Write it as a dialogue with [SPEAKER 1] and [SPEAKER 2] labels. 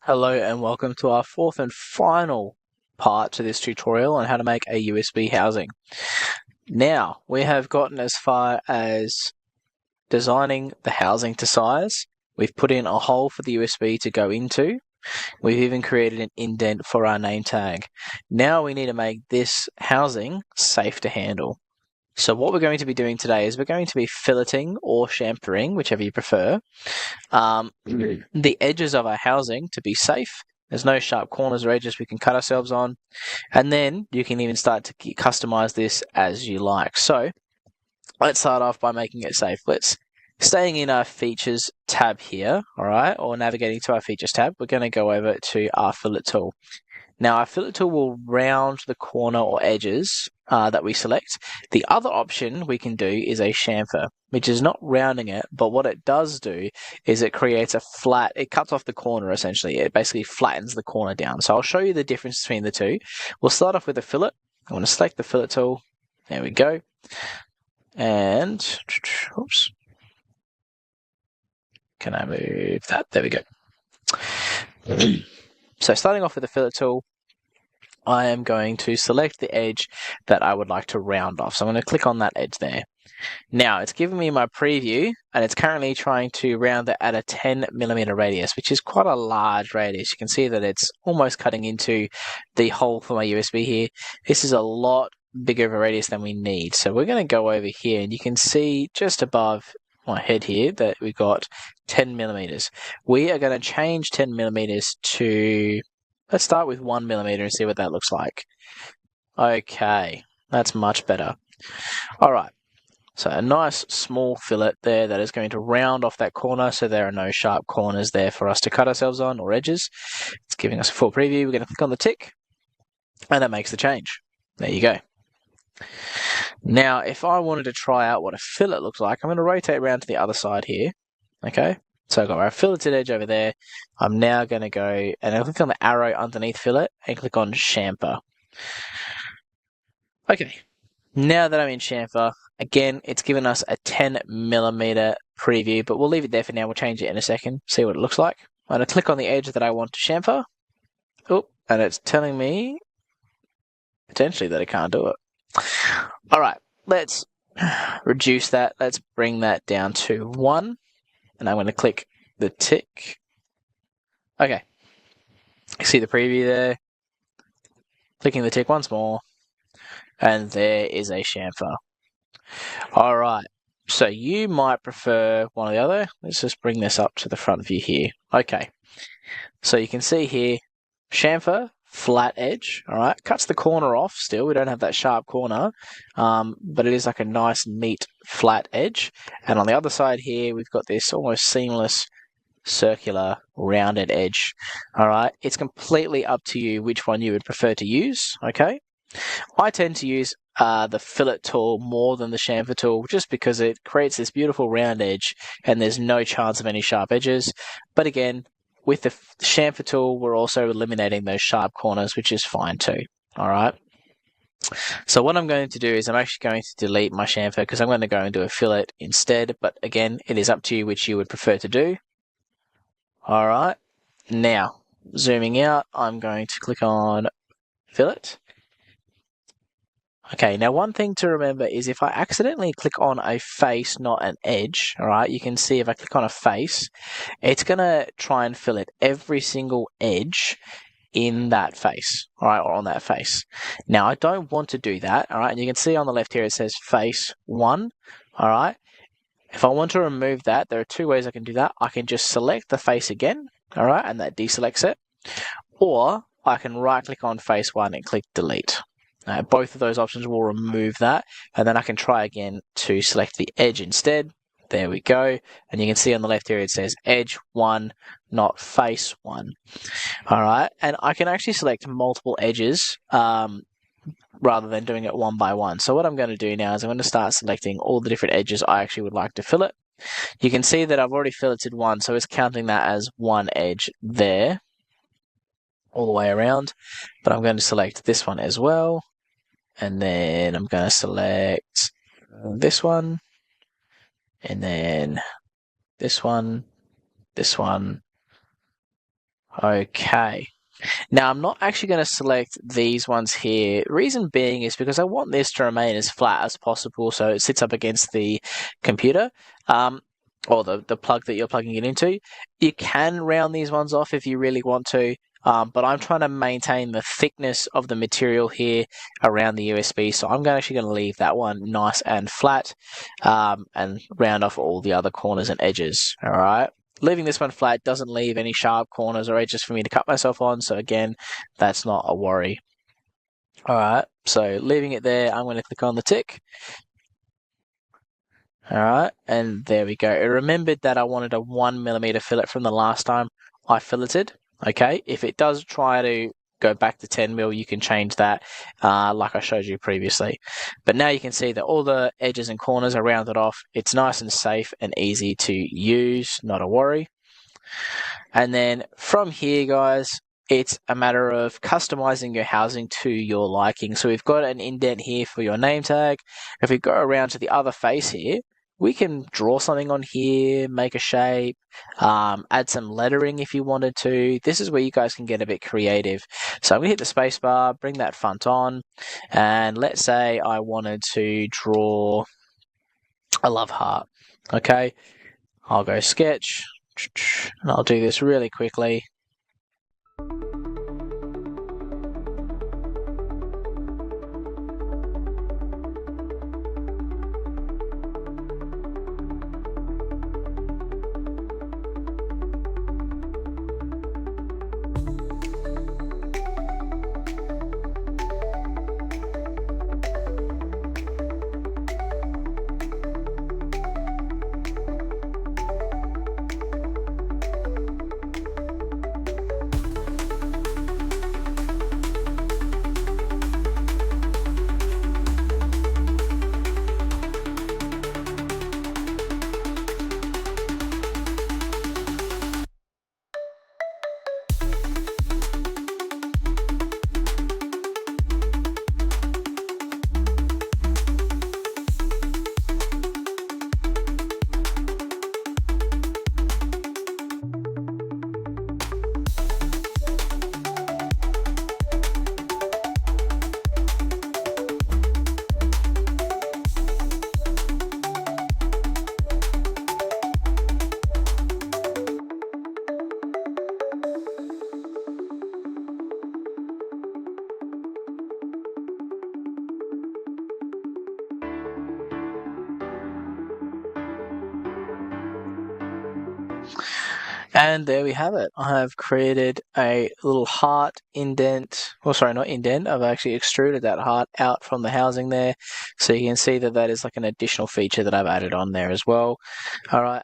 [SPEAKER 1] Hello and welcome to our fourth and final part to this tutorial on how to make a USB housing. Now, we have gotten as far as designing the housing to size. We've put in a hole for the USB to go into. We've even created an indent for our name tag. Now we need to make this housing safe to handle. So what we're going to be doing today is we're going to be filleting or chamfering, whichever you prefer, the edges of our housing to be safe. There's no sharp corners or edges we can cut ourselves on. And then you can even start to customize this as you like. So let's start off by making it safe. Let's staying in our features tab here, all right, or navigating to our features tab, we're going to go over to our fillet tool. Now, our fillet tool will round the corner or edges that we select. The other option we can do is a chamfer, which is not rounding it, but what it does do is it creates a flat, it cuts off the corner essentially. It basically flattens the corner down. So I'll show you the difference between the two. We'll start off with a fillet. I'm going to select the fillet tool. There we go. And, oops. Can I move that? There we go. So starting off with the fillet tool, I am going to select the edge that I would like to round off. So I'm going to click on that edge there. Now it's giving me my preview and it's currently trying to round it at a 10mm radius, which is quite a large radius. You can see that it's almost cutting into the hole for my USB here. This is a lot bigger of a radius than we need. So we're going to go over here and you can see just above my head here that we've got 10mm. We are going to change 10mm to, let's start with 1mm and see what that looks like. Okay, that's much better. All right, so a nice small fillet there that is going to round off that corner so there are no sharp corners there for us to cut ourselves on or edges. It's giving us a full preview. We're going to click on the tick and that makes the change. There you go. Now, if I wanted to try out what a fillet looks like, I'm going to rotate around to the other side here. Okay, so I've got our filleted edge over there. I'm now going to go and I'll click on the arrow underneath fillet and click on chamfer. Okay, now that I'm in chamfer, again, it's given us a 10mm preview, but we'll leave it there for now. We'll change it in a second, see what it looks like. I'm going to click on the edge that I want to chamfer. Oh, and it's telling me potentially that I can't do it. All right, let's reduce that. Let's bring that down to 1. And I'm going to click the tick. Okay. You see the preview there. Clicking the tick once more. And there is a chamfer. All right. So you might prefer one or the other. Let's just bring this up to the front view here. Okay. So you can see here, chamfer, flat edge, all right, cuts the corner off still. We don't have that sharp corner, but it is like a nice, neat, flat edge. And on the other side here, we've got this almost seamless, circular, rounded edge, all right? It's completely up to you which one you would prefer to use, okay? I tend to use the fillet tool more than the chamfer tool just because it creates this beautiful round edge and there's no chance of any sharp edges. But again, with the chamfer tool, we're also eliminating those sharp corners, which is fine too. All right. So what I'm going to do is I'm actually going to delete my chamfer because I'm going to go and do a fillet instead. But again, it is up to you which you would prefer to do. All right. Now, zooming out, I'm going to click on fillet. Okay, now one thing to remember is if I accidentally click on a face, not an edge, all right, you can see if I click on a face, it's going to try and fillet every single edge in that face, all right, or on that face. Now, I don't want to do that, all right, and you can see on the left here it says face 1, all right. If I want to remove that, there are two ways I can do that. I can just select the face again, all right, and that deselects it, or I can right-click on face 1 and click delete. Both of those options will remove that, and then I can try again to select the edge instead. There we go. And you can see on the left here it says edge 1, not face 1. All right. And I can actually select multiple edges rather than doing it one by one. So what I'm going to do now is I'm going to start selecting all the different edges I actually would like to fillet. You can see that I've already filleted one, so it's counting that as one edge there all the way around. But I'm going to select this one as well. And then I'm going to select this one, and then this one, Okay. Now, I'm not actually going to select these ones here. Reason being is because I want this to remain as flat as possible so it sits up against the computer or the plug that you're plugging it into. You can round these ones off if you really want to, but I'm trying to maintain the thickness of the material here around the USB, so I'm actually going to leave that one nice and flat and round off all the other corners and edges, all right? Leaving this one flat doesn't leave any sharp corners or edges for me to cut myself on, so again, that's not a worry. Alright, so leaving it there, I'm going to click on the tick. Alright, and there we go. It remembered that I wanted a 1mm fillet from the last time I filleted. Okay, if it does try to go back to 10mm, you can change that like I showed you previously. But now you can see that all the edges and corners are rounded off. It's nice and safe and easy to use, not a worry. And then from here, guys, it's a matter of customizing your housing to your liking. So we've got an indent here for your name tag. If we go around to the other face here, we can draw something on here, make a shape, add some lettering if you wanted to. This is where you guys can get a bit creative. So I'm going to hit the space bar, bring that font on, and let's say I wanted to draw a love heart. Okay, I'll go sketch, and I'll do this really quickly. And there we have it. I have created a little heart indent. Well, sorry, not indent. I've actually extruded that heart out from the housing there. So you can see that that is like an additional feature that I've added on there as well. All right.